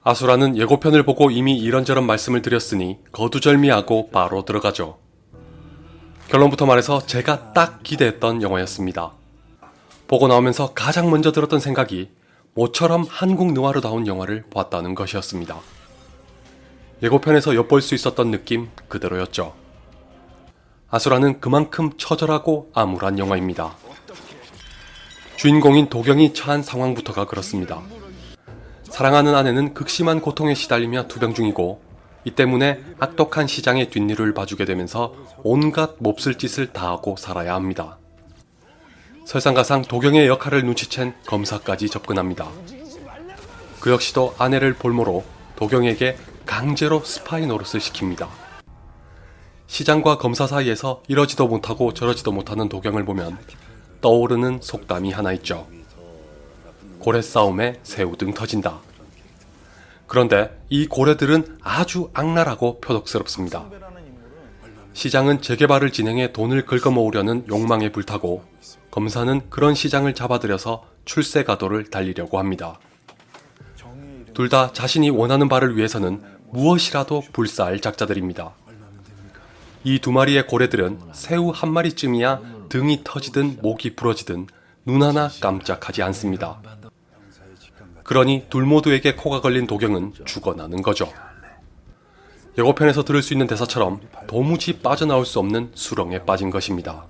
아수라는 예고편을 보고 이미 이런저런 말씀을 드렸으니 거두절미하고 바로 들어가죠. 결론부터 말해서 제가 딱 기대했던 영화였습니다. 보고 나오면서 가장 먼저 들었던 생각이 모처럼 한국 느와르다운 영화를 봤다는 것이었습니다. 예고편에서 엿볼 수 있었던 느낌 그대로였죠. 아수라는 그만큼 처절하고 암울한 영화입니다. 주인공인 도경이 처한 상황부터가 그렇습니다. 사랑하는 아내는 극심한 고통에 시달리며 투병 중이고 이 때문에 악독한 시장의 뒷일을 봐주게 되면서 온갖 몹쓸 짓을 다하고 살아야 합니다. 설상가상 도경의 역할을 눈치챈 검사까지 접근합니다. 그 역시도 아내를 볼모로 도경에게 강제로 스파이 노릇을 시킵니다. 시장과 검사 사이에서 이러지도 못하고 저러지도 못하는 도경을 보면 떠오르는 속담이 하나 있죠. 고래 싸움에 새우등 터진다. 그런데 이 고래들은 아주 악랄하고 표독스럽습니다. 시장은 재개발을 진행해 돈을 긁어모으려는 욕망에 불타고 검사는 그런 시장을 잡아들여서 출세가도를 달리려고 합니다. 둘 다 자신이 원하는 바를 위해서는 무엇이라도 불사할 작자들입니다. 이 두 마리의 고래들은 새우 한 마리쯤이야 등이 터지든 목이 부러지든 눈 하나 깜짝하지 않습니다. 그러니 둘 모두에게 코가 걸린 도경은 죽어나는 거죠. 예고편에서 들을 수 있는 대사처럼 도무지 빠져나올 수 없는 수렁에 빠진 것입니다.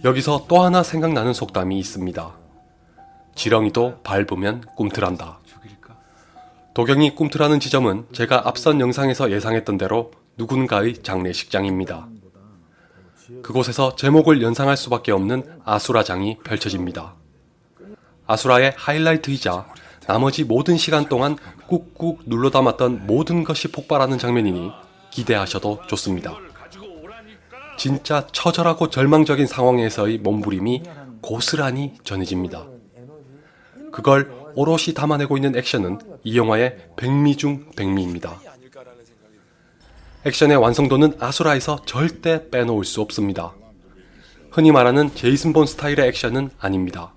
여기서 또 하나 생각나는 속담이 있습니다. 지렁이도 밟으면 꿈틀한다. 도경이 꿈틀하는 지점은 제가 앞선 영상에서 예상했던 대로 누군가의 장례식장입니다. 그곳에서 제목을 연상할 수밖에 없는 아수라장이 펼쳐집니다. 아수라의 하이라이트이자 나머지 모든 시간 동안 꾹꾹 눌러 담았던 모든 것이 폭발하는 장면이니 기대하셔도 좋습니다. 진짜 처절하고 절망적인 상황에서의 몸부림이 고스란히 전해집니다. 그걸 오롯이 담아내고 있는 액션은 이 영화의 백미 중 백미입니다. 액션의 완성도는 아수라에서 절대 빼놓을 수 없습니다. 흔히 말하는 제이슨 본 스타일의 액션은 아닙니다.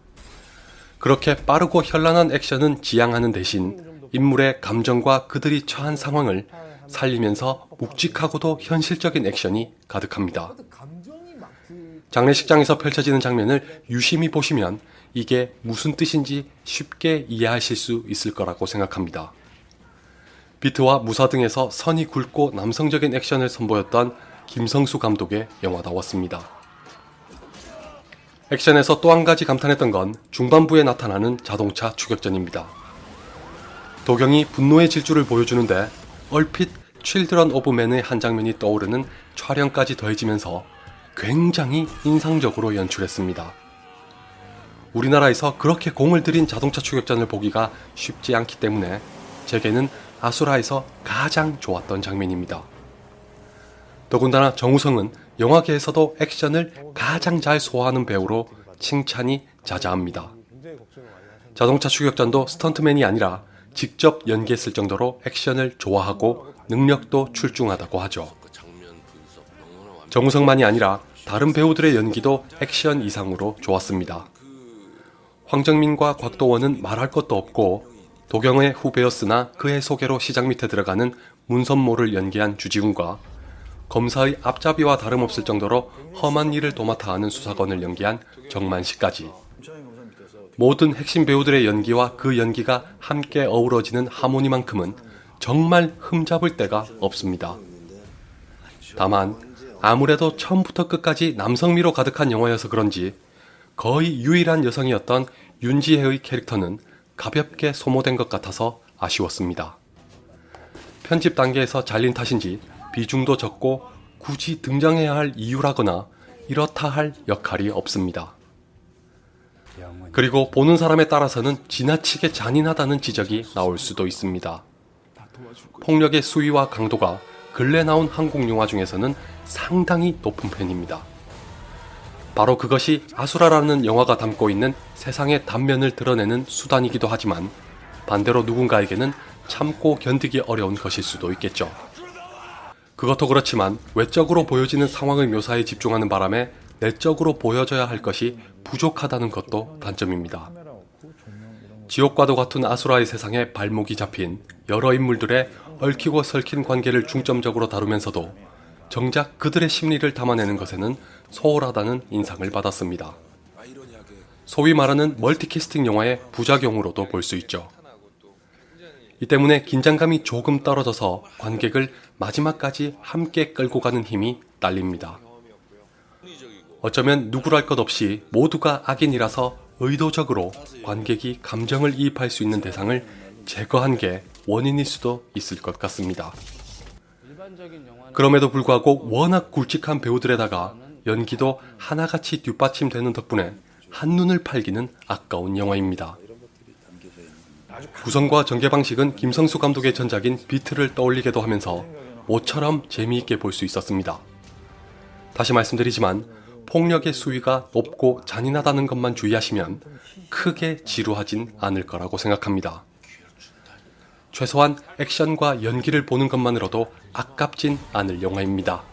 그렇게 빠르고 현란한 액션은 지향하는 대신 인물의 감정과 그들이 처한 상황을 살리면서 묵직하고도 현실적인 액션이 가득합니다. 장례식장에서 펼쳐지는 장면을 유심히 보시면 이게 무슨 뜻인지 쉽게 이해하실 수 있을 거라고 생각합니다. 비트와 무사 등에서 선이 굵고 남성적인 액션을 선보였던 김성수 감독의 영화다웠습니다. 액션에서 또 한 가지 감탄했던 건 중반부에 나타나는 자동차 추격전입니다. 도경이 분노의 질주를 보여주는데 얼핏 칠드런 오브 맨의 한 장면이 떠오르는 촬영까지 더해지면서 굉장히 인상적으로 연출했습니다. 우리나라에서 그렇게 공을 들인 자동차 추격전을 보기가 쉽지 않기 때문에 제게는 아수라에서 가장 좋았던 장면입니다. 더군다나 정우성은 영화계에서도 액션을 가장 잘 소화하는 배우로 칭찬이 자자합니다. 자동차 추격전도 스턴트맨이 아니라 직접 연기했을 정도로 액션을 좋아하고 능력도 출중하다고 하죠. 정우성만이 아니라 다른 배우들의 연기도 액션 이상으로 좋았습니다. 황정민과 곽도원은 말할 것도 없고 도경의 후배였으나 그의 소개로 시장 밑에 들어가는 문선모를 연기한 주지훈과 검사의 앞잡이와 다름없을 정도로 험한 일을 도맡아 하는 수사관을 연기한 정만식까지 모든 핵심 배우들의 연기와 그 연기가 함께 어우러지는 하모니만큼은 정말 흠잡을 데가 없습니다. 다만 아무래도 처음부터 끝까지 남성미로 가득한 영화여서 그런지 거의 유일한 여성이었던 윤지혜의 캐릭터는 가볍게 소모된 것 같아서 아쉬웠습니다. 편집 단계에서 잘린 탓인지 비중도 적고 굳이 등장해야 할 이유라거나 이렇다 할 역할이 없습니다. 그리고 보는 사람에 따라서는 지나치게 잔인하다는 지적이 나올 수도 있습니다. 폭력의 수위와 강도가 근래 나온 한국 영화 중에서는 상당히 높은 편입니다. 바로 그것이 아수라라는 영화가 담고 있는 세상의 단면을 드러내는 수단이기도 하지만 반대로 누군가에게는 참고 견디기 어려운 것일 수도 있겠죠. 그것도 그렇지만 외적으로 보여지는 상황의 묘사에 집중하는 바람에 내적으로 보여져야 할 것이 부족하다는 것도 단점입니다. 지옥과도 같은 아수라의 세상에 발목이 잡힌 여러 인물들의 얽히고 설킨 관계를 중점적으로 다루면서도 정작 그들의 심리를 담아내는 것에는 소홀하다는 인상을 받았습니다. 소위 말하는 멀티캐스팅 영화의 부작용으로도 볼 수 있죠. 이 때문에 긴장감이 조금 떨어져서 관객을 마지막까지 함께 끌고 가는 힘이 딸립니다. 어쩌면 누구랄 것 없이 모두가 악인이라서 의도적으로 관객이 감정을 이입할 수 있는 대상을 제거한 게 원인일 수도 있을 것 같습니다. 그럼에도 불구하고 워낙 굵직한 배우들에다가 연기도 하나같이 뒷받침되는 덕분에 한눈을 팔기는 아까운 영화입니다. 구성과 전개 방식은 김성수 감독의 전작인 비트를 떠올리게도 하면서 모처럼 재미있게 볼 수 있었습니다. 다시 말씀드리지만 폭력의 수위가 높고 잔인하다는 것만 주의하시면 크게 지루하진 않을 거라고 생각합니다. 최소한 액션과 연기를 보는 것만으로도 아깝진 않을 영화입니다.